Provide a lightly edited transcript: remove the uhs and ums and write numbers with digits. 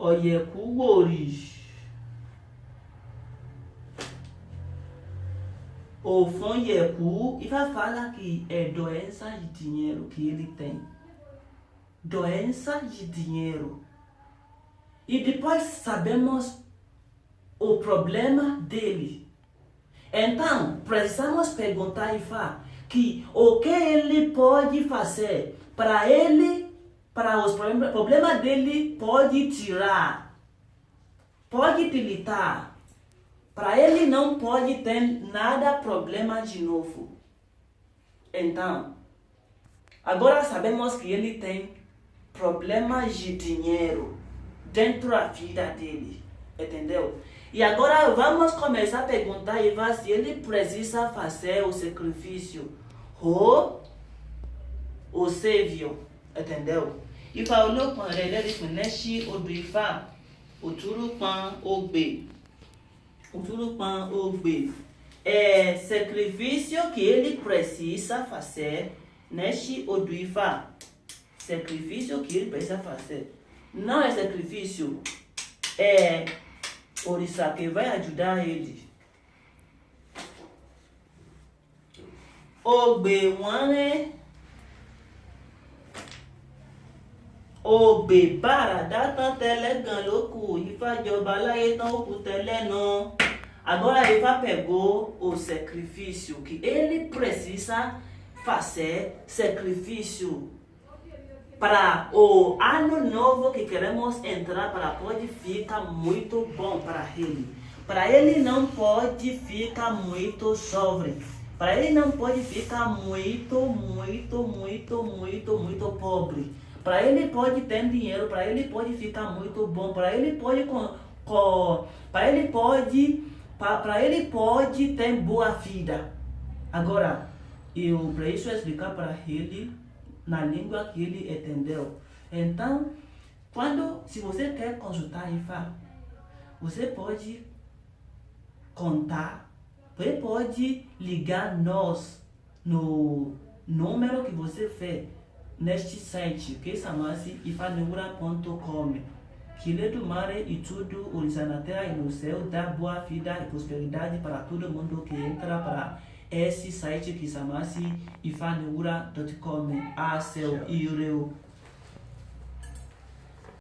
Oyeku wori. O Fonyeku, Ifa fala que é doença de dinheiro que ele tem. Doença de dinheiro. E depois sabemos o problema dele. Então, precisamos perguntar a Ifa que o que ele pode fazer para ele, para os problemas dele, pode tirar, pode deletar. Para ele não pode ter nada problema de novo. Então, agora sabemos que ele tem problemas de dinheiro dentro da vida dele. Entendeu? E agora vamos começar a perguntar Eva se ele precisa fazer o sacrifício ou o serviço. Entendeu? E falou com ele, ele conhece o Ifa, o Turupan, o B. O Turupan, o B. É sacrifício que ele precisa fazer neste o Ifa. Sacrifício que ele precisa fazer. Não é sacrifício, é orixá que vai ajudar ele. Ogbe wane, ogbe para datan tele gan louco, Ifa jọba láyé tán ó kù tẹ́lẹ̀ náà. Agora Ifa pegou o sacrifício que ele precisa fazer, sacrifício para o ano novo que queremos entrar, para pode ficar muito bom para ele. Para ele não pode ficar muito sobre. Para ele não pode ficar muito pobre. Para ele pode ter dinheiro, para ele pode ficar muito bom, para ele pode para ele pode ter boa vida. Agora, eu preciso explicar para ele na língua que ele entendeu. Então, se você quer consultar Ifa, você pode contar, você pode ligar nós no número que você fez neste site, que chama-se ifaneura.com. Que lhe do mar e tudo, o na terra e no céu, dá boa vida e prosperidade para todo mundo que entra para esse site que chama-se ifaneura.com. A seu ireu.